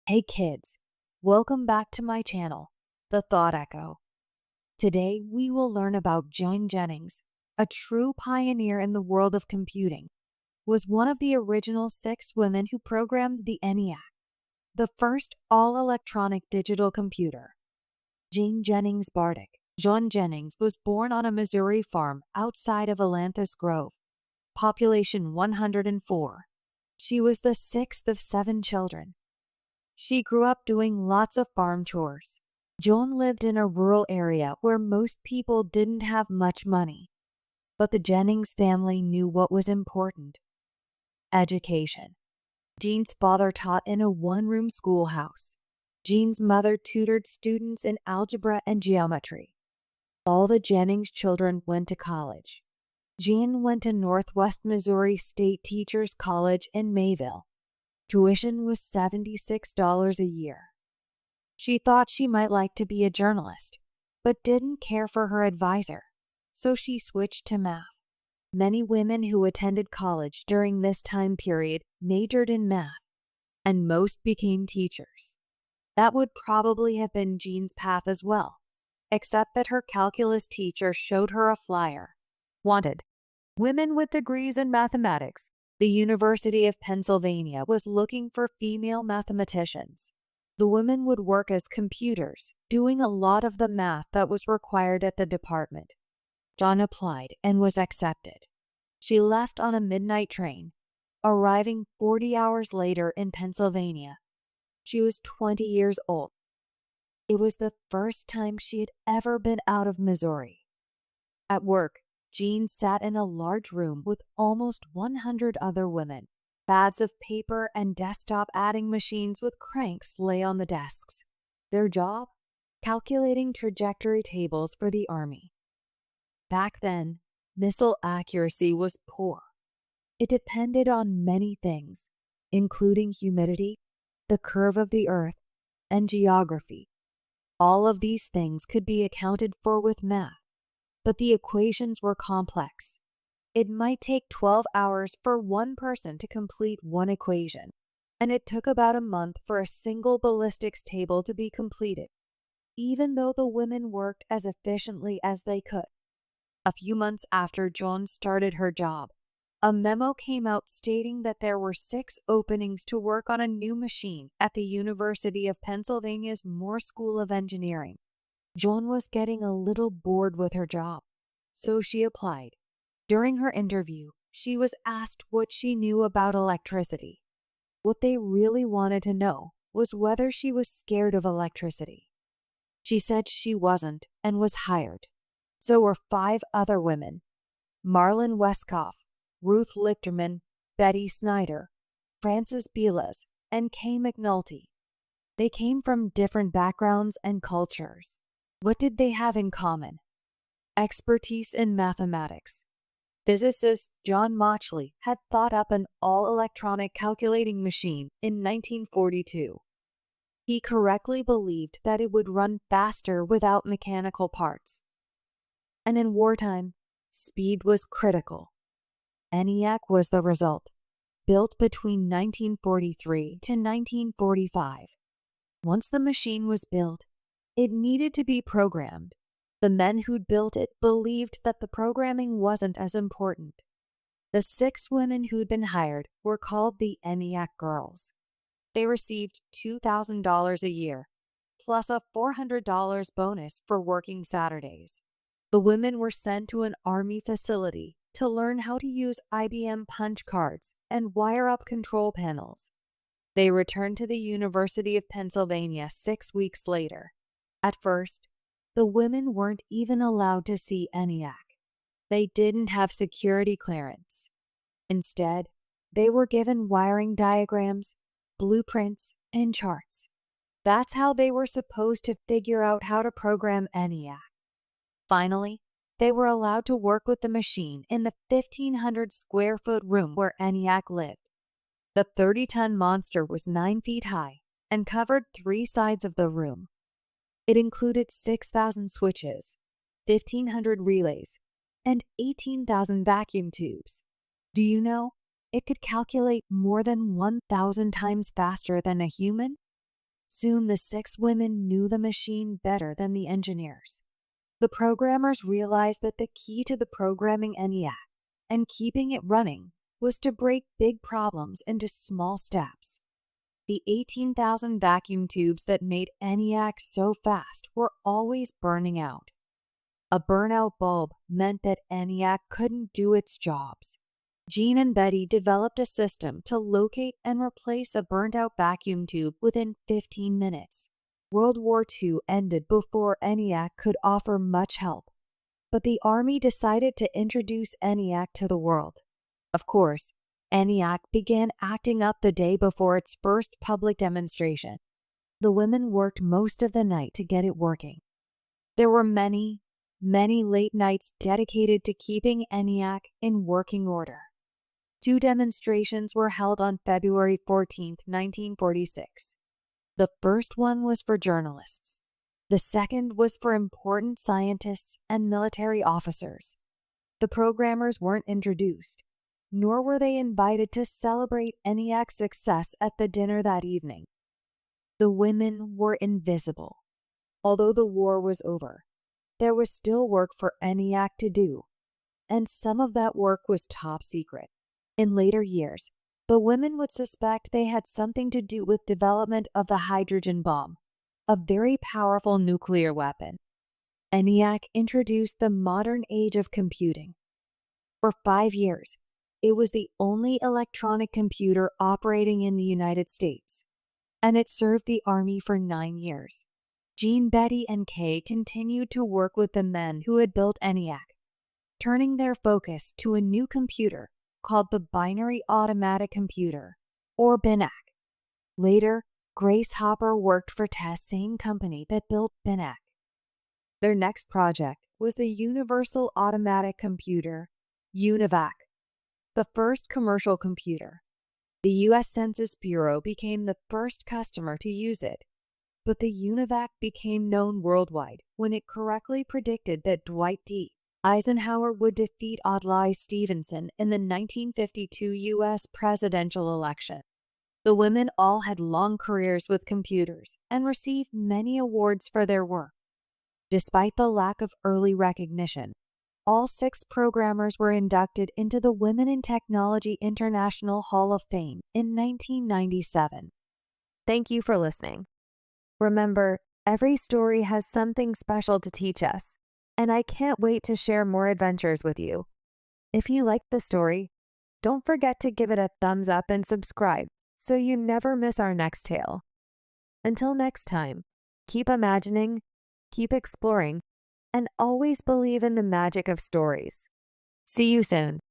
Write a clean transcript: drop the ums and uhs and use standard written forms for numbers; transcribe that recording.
Hey kids, welcome back to my channel, The Thought Echo. Today we will learn about Jean Jennings, a true pioneer in the world of computing. Was one of the original 6 women who programmed the ENIAC, the first all-electronic digital computer. Jean Jennings Bartik. Jean Jennings was born on a Missouri farm outside of Alanthus Grove, population 104. She was the 6th of 7 children. She grew up doing lots of farm chores. Joan lived in a rural area where most people didn't have much money. But the Jennings family knew what was important: education. Jean's father taught in a one-room schoolhouse. Jean's mother tutored students in algebra and geometry. All the Jennings children went to college. Jean went to Northwest Missouri State Teachers College in Mayville. Tuition was $76 a year. She thought she might like to be a journalist, but didn't care for her advisor, so she switched to math. Many women who attended college during this time period majored in math, and most became teachers. That would probably have been Jean's path as well, except that her calculus teacher showed her a flyer. Wanted women with degrees in mathematics. The University of Pennsylvania was looking for female mathematicians. The women would work as computers, doing a lot of the math that was required at the department. Jean applied and was accepted. She left on a midnight train, arriving 40 hours later in Pennsylvania. She was 20 years old. It was the first time she had ever been out of Missouri. At work, Jean sat in a large room with almost 100 other women. Pads of paper and desktop adding machines with cranks lay on the desks. Their job? Calculating trajectory tables for the Army. Back then, missile accuracy was poor. It depended on many things, including humidity, the curve of the Earth, and geography. All of these things could be accounted for with math, but the equations were complex. It might take 12 hours for one person to complete one equation, and it took about a month for a single ballistics table to be completed, even though the women worked as efficiently as they could. A few months after Joan started her job, a memo came out stating that there were 6 openings to work on a new machine at the University of Pennsylvania's Moore School of Engineering. Joan was getting a little bored with her job, so she applied. During her interview, she was asked what she knew about electricity. What they really wanted to know was whether she was scared of electricity. She said she wasn't and was hired. So were 5 other women: Marlon Westkoff, Ruth Lichterman, Betty Snyder, Frances Belas, and Kay McNulty. They came from different backgrounds and cultures. What did they have in common? Expertise in mathematics. Physicist John Mauchly had thought up an all-electronic calculating machine in 1942. He correctly believed that it would run faster without mechanical parts. And in wartime, speed was critical. ENIAC was the result, built between 1943 to 1945. Once the machine was built, it needed to be programmed. The men who'd built it believed that the programming wasn't as important. The 6 women who'd been hired were called the ENIAC girls. They received $2,000 a year, plus a $400 bonus for working Saturdays. The women were sent to an Army facility to learn how to use IBM punch cards and wire up control panels. They returned to the University of Pennsylvania 6 weeks later. At first, the women weren't even allowed to see ENIAC. They didn't have security clearance. Instead, they were given wiring diagrams, blueprints, and charts. That's how they were supposed to figure out how to program ENIAC. Finally, they were allowed to work with the machine in the 1,500-square-foot room where ENIAC lived. The 30-ton monster was 9 feet high and covered 3 sides of the room. It included 6,000 switches, 1,500 relays, and 18,000 vacuum tubes. Do you know, it could calculate more than 1,000 times faster than a human? Soon the 6 women knew the machine better than the engineers. The programmers realized that the key to the programming ENIAC and keeping it running was to break big problems into small steps. The 18,000 vacuum tubes that made ENIAC so fast were always burning out. A burnout bulb meant that ENIAC couldn't do its jobs. Jean and Betty developed a system to locate and replace a burnt-out vacuum tube within 15 minutes. World War II ended before ENIAC could offer much help, but the Army decided to introduce ENIAC to the world. Of course, ENIAC began acting up the day before its first public demonstration. The women worked most of the night to get it working. There were many late nights dedicated to keeping ENIAC in working order. 2 demonstrations were held on February 14, 1946. The first one was for journalists. The second was for important scientists and military officers. The programmers weren't introduced, nor were they invited to celebrate ENIAC's success at the dinner that evening. The women were invisible. Although the war was over, there was still work for ENIAC to do, and some of that work was top secret. In later years, the women would suspect they had something to do with development of the hydrogen bomb, a very powerful nuclear weapon. ENIAC introduced the modern age of computing. For 5 years, it was the only electronic computer operating in the United States, and it served the Army for 9 years. Jean, Betty, and Kay continued to work with the men who had built ENIAC, turning their focus to a new computer called the Binary Automatic Computer, or BINAC. Later, Grace Hopper worked for the same company that built BINAC. Their next project was the Universal Automatic Computer, UNIVAC, the first commercial computer. The U.S. Census Bureau became the first customer to use it, but the UNIVAC became known worldwide when it correctly predicted that Dwight D. Eisenhower would defeat Adlai Stevenson in the 1952 U.S. presidential election. The women all had long careers with computers and received many awards for their work. Despite the lack of early recognition, all 6 programmers were inducted into the Women in Technology International Hall of Fame in 1997. Thank you for listening. Remember, every story has something special to teach us, and I can't wait to share more adventures with you. If you liked the story, don't forget to give it a thumbs up and subscribe so you never miss our next tale. Until next time, keep imagining, keep exploring, and always believe in the magic of stories. See you soon.